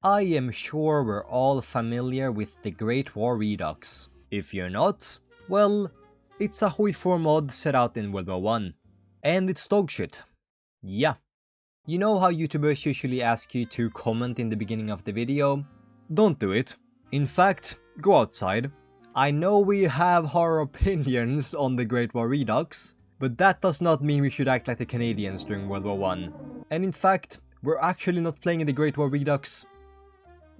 I am sure we're all familiar with the Great War Redux. If you're not, well, it's a HOI4 mod set out in WW1. And it's dogshit. Yeah. You know how YouTubers usually ask you to comment in the beginning of the video? Don't do it. In fact, go outside. I know we have our opinions on the Great War Redux, but that does not mean we should act like the Canadians during World War I. And in fact, we're actually not playing in the Great War Redux.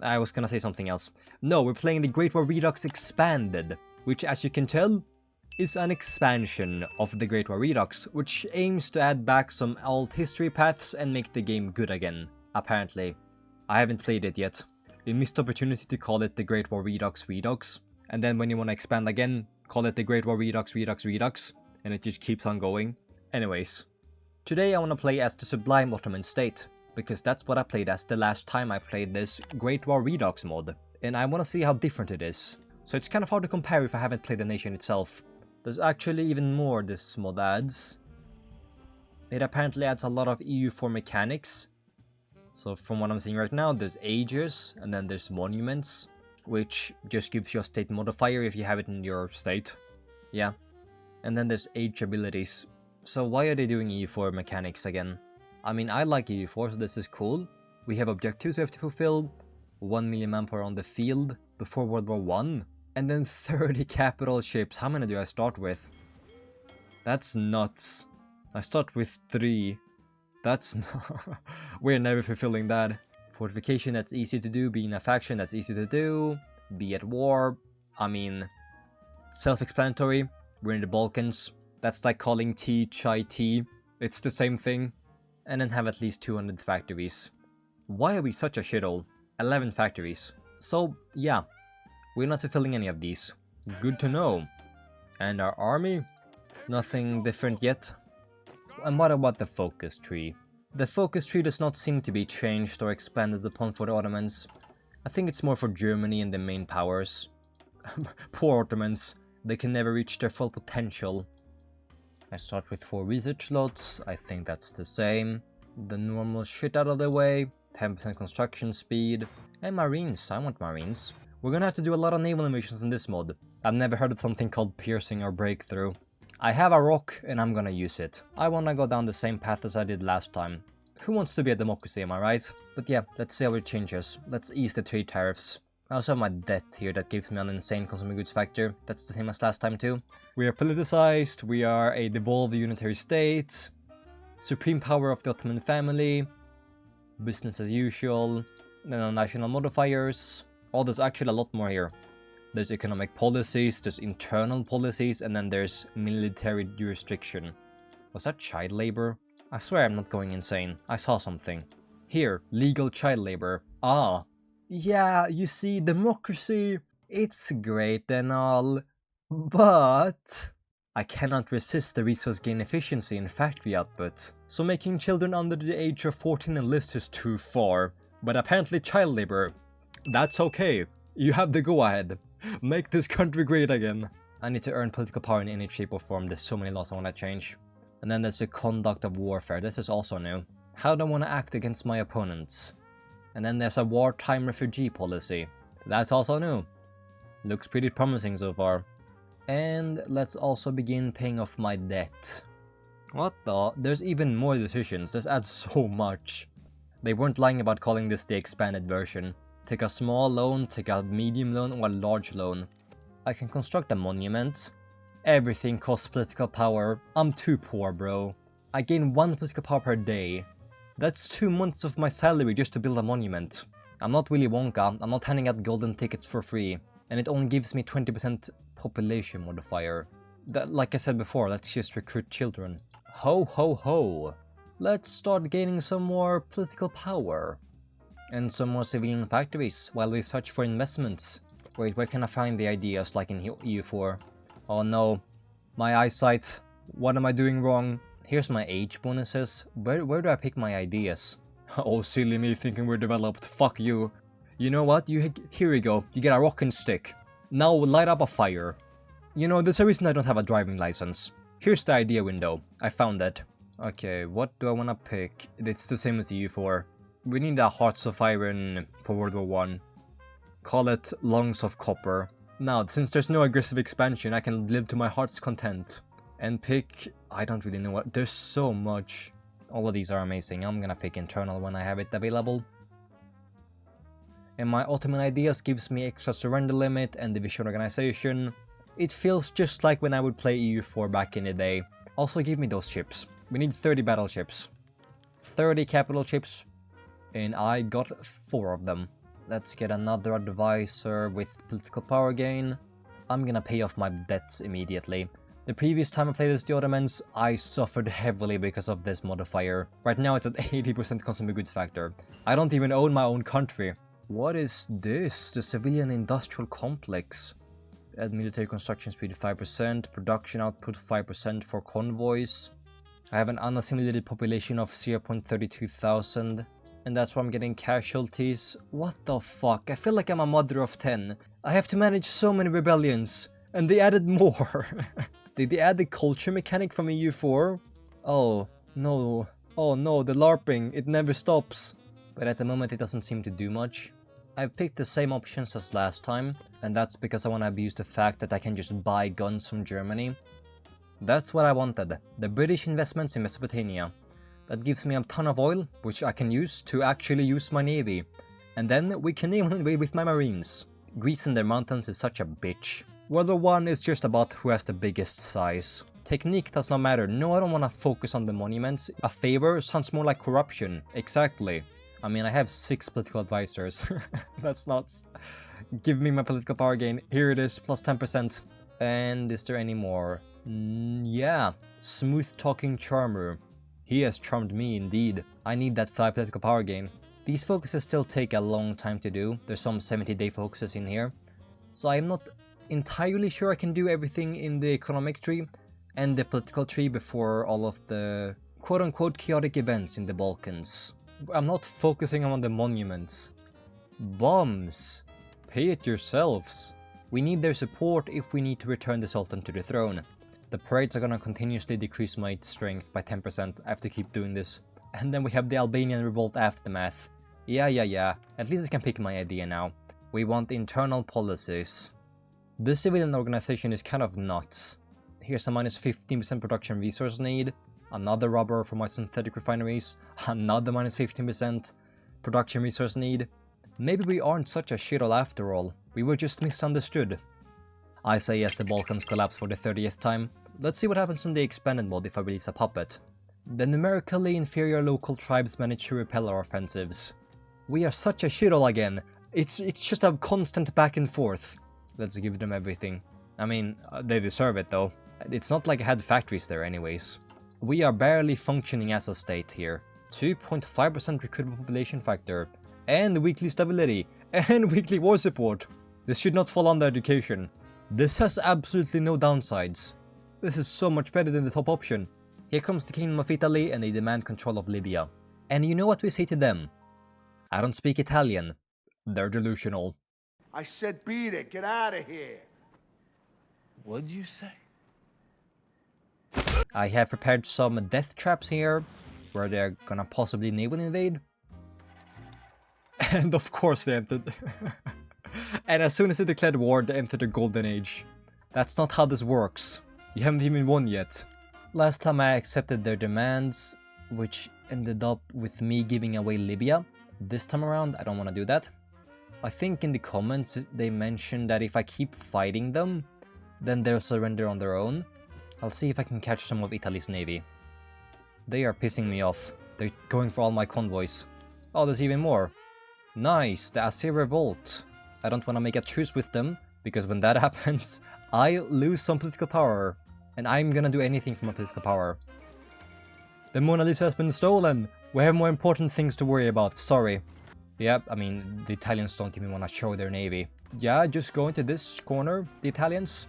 I was gonna say something else. No, we're playing the Great War Redux Expanded, which, as you can tell, is an expansion of the Great War Redux, which aims to add back some old history paths and make the game good again, apparently. I haven't played it yet. We missed the opportunity to call it the Great War Redux Redux, and then when you want to expand again, call it the Great War Redux Redux Redux, and it just keeps on going. Anyways, today I want to play as the Sublime Ottoman State, because that's what I played as the last time I played this Great War Redux mod, and I want to see how different it is. So it's kind of hard to compare if I haven't played the nation itself. There's actually even more this mod adds. It apparently adds a lot of EU4 mechanics. So from what I'm seeing right now, there's ages, and then there's monuments, which just gives you a state modifier if you have it in your state. Yeah. And then there's age abilities. So why are they doing EU4 mechanics again? I mean, I like EU4, so this is cool. We have objectives we have to fulfill, 1 million manpower on the field before World War I, and then 30 capital ships. How many do I start with? That's nuts. I start with 3. That's we're never fulfilling that. Fortification, that's easy to do. Being a faction, that's easy to do. Be at war, I mean, self-explanatory. We're in the Balkans. That's like calling tea chai tea. It's the same thing. And then have at least 200 factories. Why are we such a shithole? 11 factories. So, yeah, we're not fulfilling any of these. Good to know. And our army? Nothing different yet. And what about the focus tree? The focus tree does not seem to be changed or expanded upon for the Ottomans. I think it's more for Germany and the main powers. Poor Ottomans. They can never reach their full potential. I start with 4 research slots. I think that's the same. The normal shit out of the way. 10% construction speed. And marines. I want marines. We're gonna have to do a lot of naval invasions in this mod. I've never heard of something called piercing or breakthrough. I have a rock and I'm gonna use it. I wanna go down the same path as I did last time. Who wants to be a democracy, am I right? But yeah, let's see how it changes. Let's ease the trade tariffs. I also have my debt here that gives me an insane consumer goods factor. That's the same as last time too. We are politicized, we are a devolved unitary state, supreme power of the Ottoman family, business as usual, then our national modifiers. Oh, there's actually a lot more here. There's economic policies, there's internal policies, and then there's military jurisdiction. Was that child labor? I swear I'm not going insane. I saw something. Here, legal child labor. Ah. Yeah, you see, democracy, it's great and all, but I cannot resist the resource gain efficiency in factory output. So making children under the age of 14 enlist is too far. But apparently child labor, that's okay. You have the go-ahead. Make this country great again. I need to earn political power in any shape or form. There's so many laws I want to change. And then there's the conduct of warfare. This is also new. How do I want to act against my opponents? And then there's a wartime refugee policy. That's also new. Looks pretty promising so far. And let's also begin paying off my debt. What the? There's even more decisions. This adds so much. They weren't lying about calling this the expanded version. Take a small loan, take a medium loan, or a large loan. I can construct a monument. Everything costs political power. I'm too poor, bro. I gain 1 political power per day. That's 2 months of my salary just to build a monument. I'm not Willy Wonka. I'm not handing out golden tickets for free. And it only gives me 20% population modifier. That, like I said before, let's just recruit children. Ho ho ho. Let's start gaining some more political power. And some more civilian factories while we search for investments. Wait, where can I find the ideas like in EU4? Oh no, my eyesight. What am I doing wrong? Here's my age bonuses. Where do I pick my ideas? Oh, silly me thinking we're developed. Fuck you. You know what? Here we go. You get a rock and stick. Now light up a fire. You know, there's a reason I don't have a driving license. Here's the idea window. I found it. Okay, what do I want to pick? It's the same as EU4. We need the Hearts of Iron for World War 1. Call it Lungs of Copper. Now, since there's no aggressive expansion, I can live to my heart's content. And pick... I don't really know what... There's so much. All of these are amazing. I'm gonna pick internal when I have it available. And my Ottoman ideas gives me extra surrender limit and division organization. It feels just like when I would play EU4 back in the day. Also give me those ships. We need 30 battleships. 30 capital ships. And I got 4 of them. Let's get another advisor with political power gain. I'm gonna pay off my debts immediately. The previous time I played as the Ottomans, I suffered heavily because of this modifier. Right now it's at 80% consumer goods factor. I don't even own my own country. What is this? The civilian industrial complex. Add military construction speed 5%, production output 5% for convoys. I have an unassimilated population of 0.32 thousand. And that's why I'm getting casualties. What the fuck? I feel like I'm a mother of 10. I have to manage so many rebellions. And they added more. Did they add the culture mechanic from EU4? Oh, no. Oh no, the LARPing. It never stops. But at the moment it doesn't seem to do much. I've picked the same options as last time. And that's because I want to abuse the fact that I can just buy guns from Germany. That's what I wanted. The British investments in Mesopotamia. That gives me a ton of oil, which I can use to actually use my navy. And then we can even away with my marines. Greece and their mountains is such a bitch. World War 1 is just about who has the biggest size. Technique does not matter. No, I don't want to focus on the monuments. A favor sounds more like corruption. Exactly. I mean, I have 6 political advisors. That's nuts. Give me my political power gain. Here it is, plus 10%. And is there any more? Yeah. Smooth talking charmer. He has charmed me indeed. I need that 5 political power gain. These focuses still take a long time to do. There's some 70-day focuses in here. So I'm not entirely sure I can do everything in the economic tree and the political tree before all of the quote-unquote chaotic events in the Balkans. I'm not focusing on the monuments. Bombs. Pay it yourselves. We need their support if we need to return the Sultan to the throne. The parades are gonna continuously decrease my strength by 10%. I have to keep doing this. And then we have the Albanian revolt aftermath. Yeah. At least I can pick my idea now. We want internal policies. This civilian organization is kind of nuts. Here's a minus 15% production resource need. Another rubber for my synthetic refineries. Another minus 15% production resource need. Maybe we aren't such a shithole after all. We were just misunderstood. I say yes, the Balkans collapse for the 30th time. Let's see what happens in the expanded mod if I release a puppet. The numerically inferior local tribes manage to repel our offensives. We are such a shithole again. It's just a constant back and forth. Let's give them everything. I mean, they deserve it though. It's not like I had factories there anyways. We are barely functioning as a state here. 2.5% recruitable population factor. And weekly stability. And weekly war support. This should not fall under education. This has absolutely no downsides. This is so much better than the top option. Here comes the Kingdom of Italy and they demand control of Libya. And you know what we say to them? I don't speak Italian. They're delusional. I said beat it, get out of here. What'd you say? I have prepared some death traps here, where they're gonna possibly naval invade. And of course they entered. And as soon as they declared war, they entered the Golden Age. That's not how this works. You haven't even won yet. Last time I accepted their demands, which ended up with me giving away Libya. This time around, I don't want to do that. I think in the comments they mentioned that if I keep fighting them, then they'll surrender on their own. I'll see if I can catch some of Italy's navy. They are pissing me off. They're going for all my convoys. Oh, there's even more. Nice, the Assyr revolt. I don't want to make a truce with them, because when that happens, I lose some political power. And I'm gonna do anything for my political power. The Mona Lisa has been stolen! We have more important things to worry about, sorry. Yep, I mean, the Italians don't even want to show their navy. Yeah, just go into this corner, the Italians.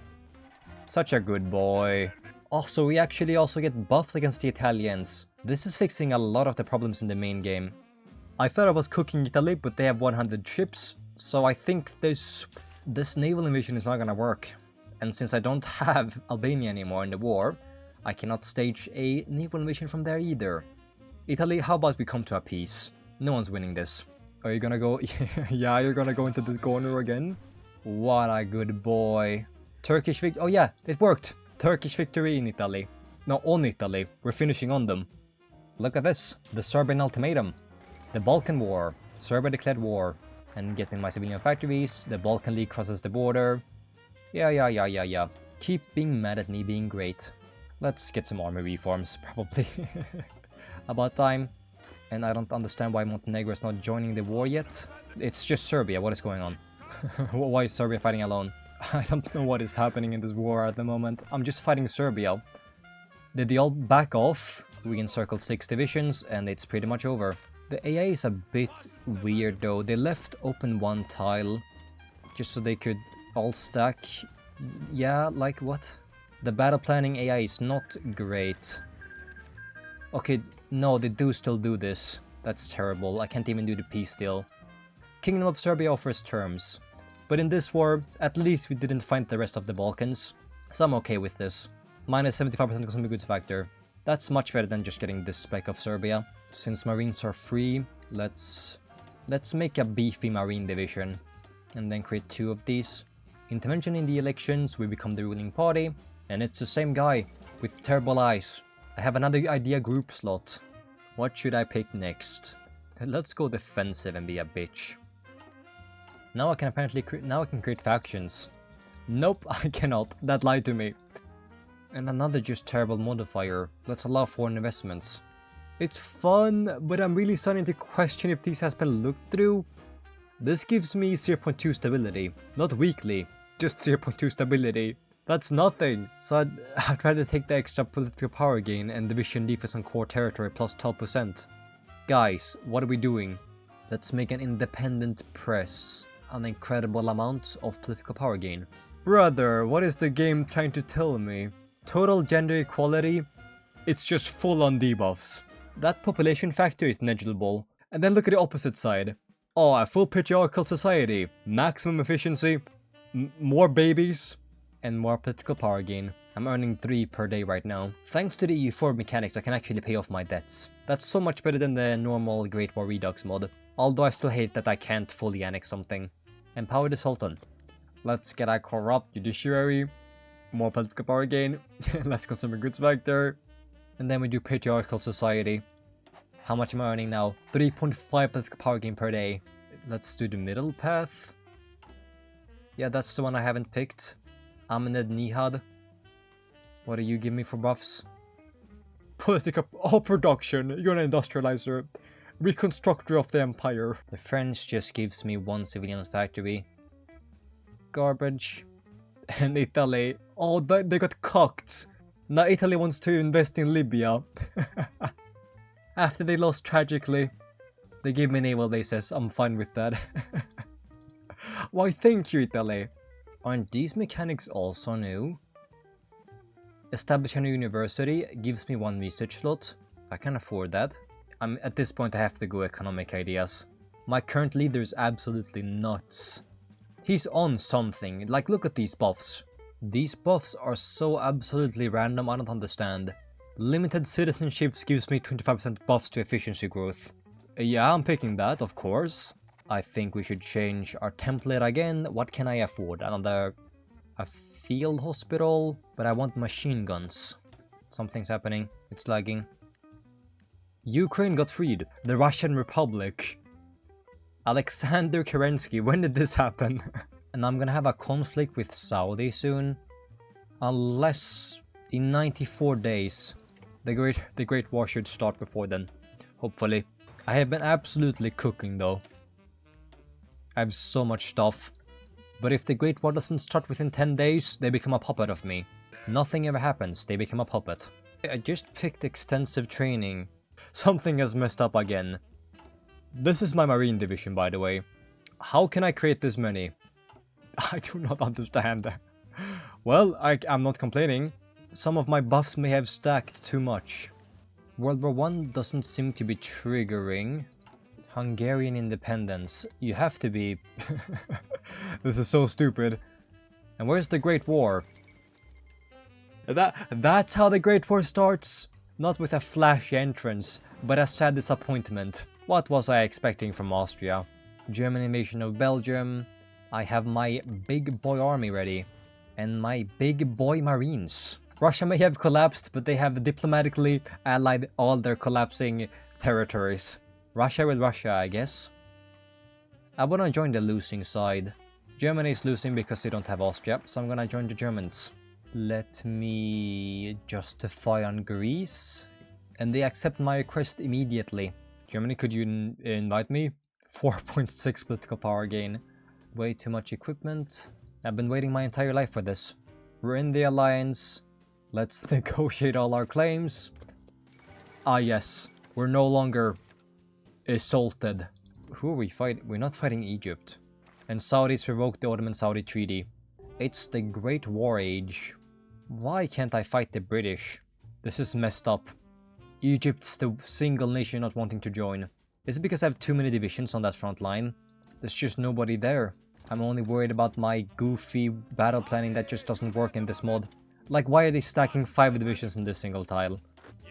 Such a good boy. Also, we actually also get buffs against the Italians. This is fixing a lot of the problems in the main game. I thought I was cooking Italy, but they have 100 ships. So I think this naval invasion is not gonna work. And since I don't have Albania anymore in the war, I cannot stage a naval invasion from there either. Italy, how about we come to a peace? No one's winning this. Are you gonna go? Yeah, you're gonna go into this corner again? What a good boy. Turkish victory. Oh yeah, it worked. Turkish victory in Italy. No, on Italy. We're finishing on them. Look at this. The Serbian ultimatum. The Balkan War. Serbia declared war. And getting my civilian factories. The Balkan League crosses the border. Yeah. Keep being mad at me being great. Let's get some army reforms, probably. About time. And I don't understand why Montenegro is not joining the war yet. It's just Serbia. What is going on? Why is Serbia fighting alone? I don't know what is happening in this war at the moment. I'm just fighting Serbia. Did they all back off? We encircled 6 divisions and it's pretty much over. The AI is a bit weird though. They left open 1 tile just so they could all stack. Yeah, like what? The battle planning AI is not great. Okay, no, they do still do this. That's terrible. I can't even do the peace deal. Kingdom of Serbia offers terms. But in this war, at least we didn't find the rest of the Balkans. So I'm okay with this. Minus 75% consumer goods factor. That's much better than just getting this spec of Serbia. Since Marines are free, let's make a beefy Marine division. And then create 2 of these. Intervention in the elections, we become the ruling party. And it's the same guy, with terrible eyes. I have another idea group slot. What should I pick next? Let's go defensive and be a bitch. Now I can apparently create factions. Nope, I cannot. That lied to me. And another just terrible modifier. Let's allow foreign investments. It's fun, but I'm really starting to question if this has been looked through. This gives me 0.2 stability. Not weekly, just 0.2 stability. That's nothing. So I tried to take the extra political power gain and division defense on core territory plus 12%. Guys, what are we doing? Let's make an independent press. An incredible amount of political power gain. Brother, what is the game trying to tell me? Total gender equality? It's just full on debuffs. That population factor is negligible. And then look at the opposite side. Oh, a full patriarchal society. Maximum efficiency. More babies. And more political power gain. I'm earning 3 per day right now. Thanks to the EU4 mechanics, I can actually pay off my debts. That's so much better than the normal Great War Redux mod. Although I still hate that I can't fully annex something. Empower the Sultan. Let's get a corrupt judiciary. More political power gain. Less consumer goods factor. And then we do patriarchal society. How much am I earning now? 3.5 political power gain per day. Let's do the middle path. Yeah, that's the one I haven't picked. Ahmed Nihad. What do you give me for buffs? Political... Oh, production. You're an industrializer. Reconstructor of the empire. The French just gives me 1 civilian factory. Garbage. And Italy. Oh, they got cocked. Now Italy wants to invest in Libya. After they lost tragically. They gave me naval bases. I'm fine with that. Why, thank you, Italy. Aren't these mechanics also new? Establish a new university. Gives me 1 research slot. I can afford that. At this point I have to go economic ideas. My current leader is absolutely nuts. He's on something. Like, look at these buffs. These buffs are so absolutely random, I don't understand. Limited citizenships gives me 25% buffs to efficiency growth. Yeah, I'm picking that, of course. I think we should change our template again. What can I afford? A field hospital? But I want machine guns. Something's happening. It's lagging. Ukraine got freed. The Russian Republic. Alexander Kerensky. When did this happen? And I'm gonna have a conflict with Saudi soon. Unless in 94 days. The Great War should start before then. Hopefully. I have been absolutely cooking though. I have so much stuff. But if the Great War doesn't start within 10 days, they become a puppet of me. Nothing ever happens. They become a puppet. I just picked extensive training. Something has messed up again. This is my Marine division, by the way. How can I create this many? I do not understand. Well, I'm not complaining. Some of my buffs may have stacked too much. World War I doesn't seem to be triggering. Hungarian independence. You have to be... This is so stupid. And where's the Great War? That's how the Great War starts? Not with a flashy entrance, but a sad disappointment. What was I expecting from Austria? German invasion of Belgium. I have my big boy army ready. And my big boy marines. Russia may have collapsed, but they have diplomatically allied all their collapsing territories. Russia with Russia, I guess. I wanna join the losing side. Germany is losing because they don't have Austria, so I'm gonna join the Germans. Let me justify on Greece. And they accept my request immediately. Germany, could you invite me? 4.6 political power gain. Way too much equipment. I've been waiting my entire life for this. We're in the alliance. Let's negotiate all our claims. Ah yes, we're no longer assaulted. Who are we fighting? We're not fighting Egypt. And Saudis revoked the Ottoman-Saudi treaty. It's the Great War Age. Why can't I fight the British? This is messed up. Egypt's the single nation not wanting to join. Is it because I have too many divisions on that front line? There's just nobody there. I'm only worried about my goofy battle planning that just doesn't work in this mod. Like, why are they stacking 5 divisions in this single tile?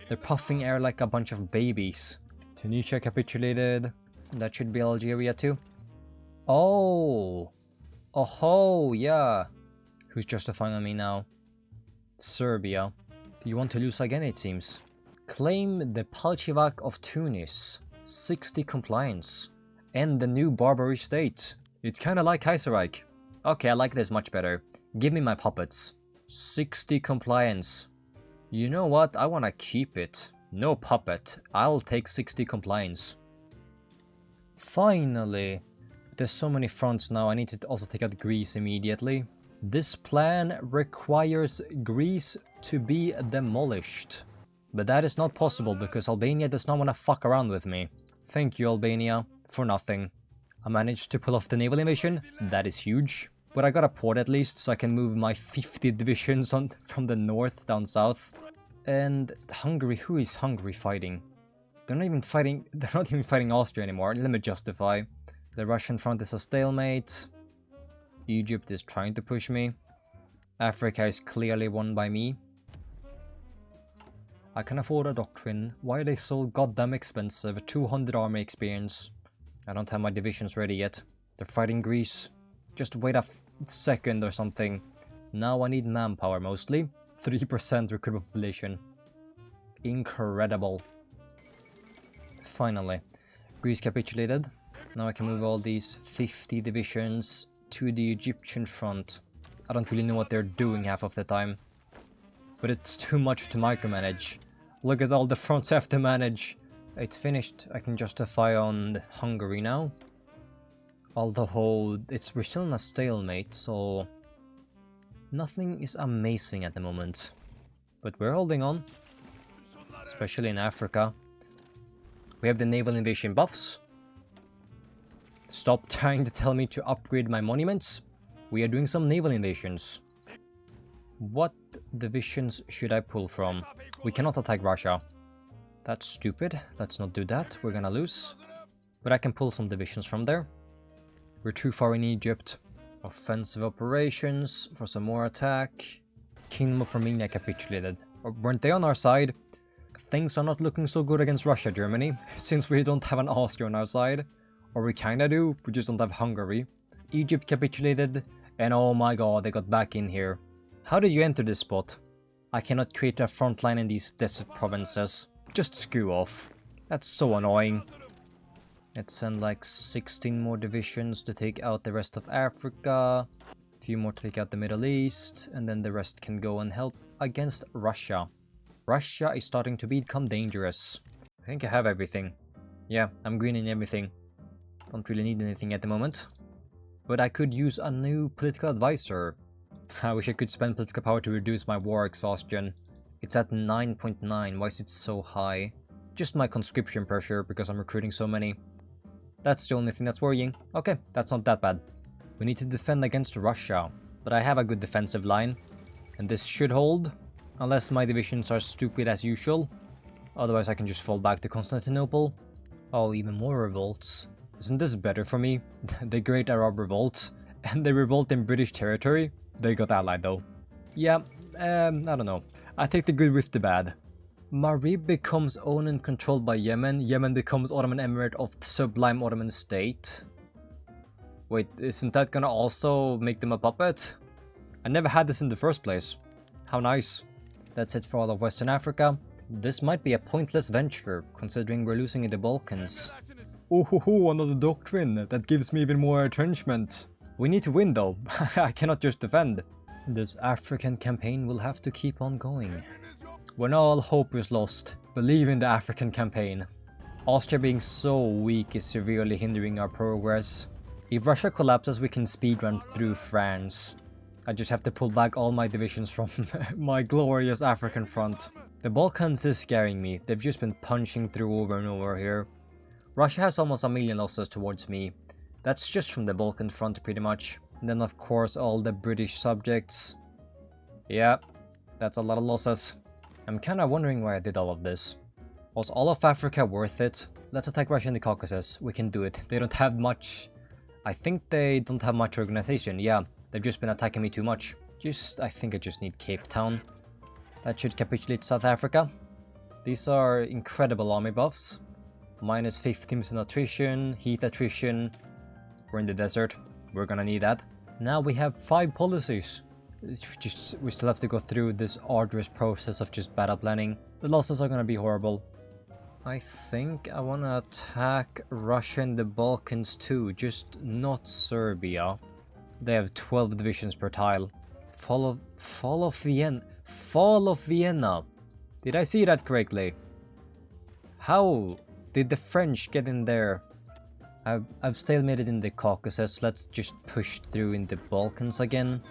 They're puffing air like a bunch of babies. Tunisia capitulated. That should be Algeria too. Oh! Oh, yeah. Who's justifying on me now? Serbia. You want to lose again, it seems. Claim the Palchivak of Tunis. 60 compliance. And the new Barbary state. It's kinda like Kaiserreich. Okay, I like this much better. Give me my puppets. 60 compliance. You know what? I wanna keep it. No puppet. I'll take 60 compliance. Finally. There's so many fronts now. I need to also take out Greece immediately. This plan requires Greece to be demolished. But that is not possible because Albania does not want to fuck around with me. Thank you, Albania, for nothing. I managed to pull off the naval invasion. That is huge. But I got a port at least, so I can move my 50 divisions on from the north down south. And Hungary, who is Hungary fighting? They're not even fighting Austria anymore. Let me justify. The Russian front is a stalemate. Egypt is trying to push me. Africa is clearly won by me. I can afford a doctrine. Why are they so goddamn expensive? 200 army experience. I don't have my divisions ready yet. They're fighting Greece. Just wait a second or something. Now I need manpower mostly. 3% recruit population. Incredible. Finally. Greece capitulated. Now I can move all these 50 divisions to the Egyptian front. I don't really know what they're doing half of the time. But it's too much to micromanage. Look at all the fronts I have to manage. It's finished. I can justify on Hungary now. Although we're still in a stalemate, so nothing is amazing at the moment. But we're holding on. Especially in Africa. We have the naval invasion buffs. Stop trying to tell me to upgrade my monuments. We are doing some naval invasions. What divisions should I pull from? We cannot attack Russia. That's stupid. Let's not do that. We're gonna lose. But I can pull some divisions from there. We're too far in Egypt. Offensive operations for some more attack. Kingdom of Romania capitulated. Or weren't they on our side? Things are not looking so good against Russia, Germany, since we don't have an Austria on our side. Or we kinda do, we just don't have Hungary. Egypt capitulated, and oh my god, they got back in here. How did you enter this spot? I cannot create a front line in these desert provinces. Just screw off. That's so annoying. Let's send like 16 more divisions to take out the rest of Africa. A few more to take out the Middle East, and then the rest can go and help against Russia. Russia is starting to become dangerous. I think I have everything. Yeah, I'm greening everything. Don't really need anything at the moment. But I could use a new political advisor. I wish I could spend political power to reduce my war exhaustion. It's at 9.9. Why is it so high? Just my conscription pressure because I'm recruiting so many. That's the only thing that's worrying. Okay, that's not that bad. We need to defend against Russia. But I have a good defensive line. And this should hold. Unless my divisions are stupid as usual. Otherwise I can just fall back to Constantinople. Oh, even more revolts. Isn't this better for me? The Great Arab Revolt. And they revolt in British territory. They got allied though. Yeah, I don't know. I take the good with the bad. Marib becomes owned and controlled by Yemen. Yemen becomes Ottoman Emirate of the Sublime Ottoman State. Wait, isn't that gonna also make them a puppet? I never had this in the first place. How nice. That's it for all of Western Africa. This might be a pointless venture, considering we're losing in the Balkans. Oh, another doctrine. That gives me even more entrenchment. We need to win though. I cannot just defend. This African campaign will have to keep on going. When all hope is lost, believe in the African campaign. Austria being so weak is severely hindering our progress. If Russia collapses, we can speedrun through France. I just have to pull back all my divisions from my glorious African front. The Balkans is scaring me. They've just been punching through over and over here. Russia has almost 1 million losses towards me. That's just from the Balkan front pretty much. And then of course all the British subjects. Yeah, that's a lot of losses. I'm kinda wondering why I did all of this. Was all of Africa worth it? Let's attack Russia in the Caucasus. We can do it. They don't have much... I think they don't have much organization. Yeah, they've just been attacking me too much. I think I just need Cape Town. That should capitulate South Africa. These are incredible army buffs. Minus 15% attrition, heat attrition. We're in the desert. We're gonna need that. Now we have 5 policies. We still have to go through this arduous process of just battle planning. The losses are gonna be horrible. I think I wanna attack Russia and the Balkans too, just not Serbia. They have 12 divisions per tile. Fall of Vienna. Did I see that correctly? How did the French get in there? I've stalemated in the Caucasus. Let's just push through in the Balkans again.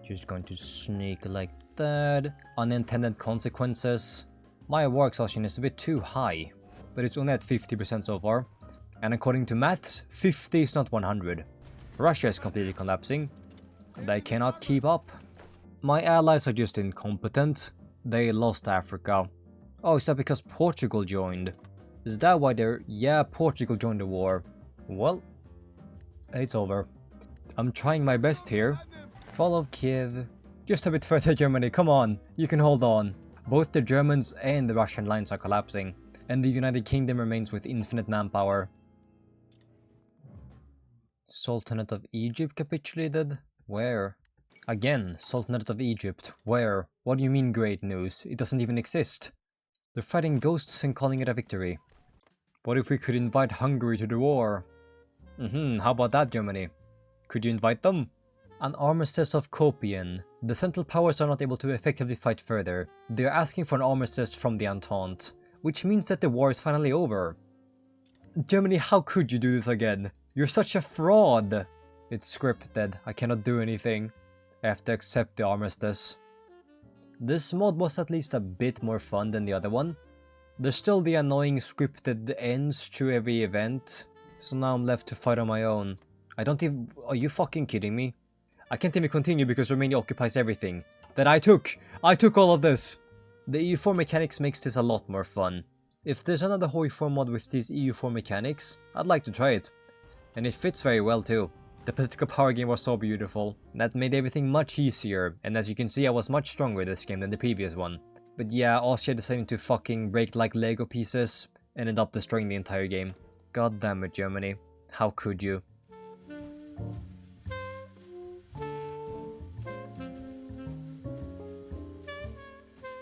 Just going to sneak like that. Unintended consequences. My war exhaustion is a bit too high, but it's only at 50% so far. And according to maths, 50 is not 100. Russia is completely collapsing. They cannot keep up. My allies are just incompetent. They lost Africa. Oh, is that because Portugal joined? Is that why they're... Yeah, Portugal joined the war. Well, it's over. I'm trying my best here. Fall of Kiev. Just a bit further, Germany, come on. You can hold on. Both the Germans and the Russian lines are collapsing. And the United Kingdom remains with infinite manpower. Sultanate of Egypt capitulated? Where? Again, Sultanate of Egypt. Where? What do you mean great news? It doesn't even exist. They're fighting ghosts and calling it a victory. What if we could invite Hungary to the war? How about that, Germany? Could you invite them? An armistice of Kopian. The Central Powers are not able to effectively fight further. They're asking for an armistice from the Entente, which means that the war is finally over. Germany, how could you do this again? You're such a fraud! It's scripted. I cannot do anything. I have to accept the armistice. This mod was at least a bit more fun than the other one. There's still the annoying scripted ends to every event, so now I'm left to fight on my own. I don't even... Are you fucking kidding me? I can't even continue because Romania occupies everything that I took! I took all of this! The EU4 mechanics makes this a lot more fun. If there's another HOI4 mod with these EU4 mechanics, I'd like to try it. And it fits very well too. The political power game was so beautiful. That made everything much easier, and as you can see I was much stronger this game than the previous one. But yeah, Austria decided to fucking break like Lego pieces, and ended up destroying the entire game. God damn it, Germany. How could you?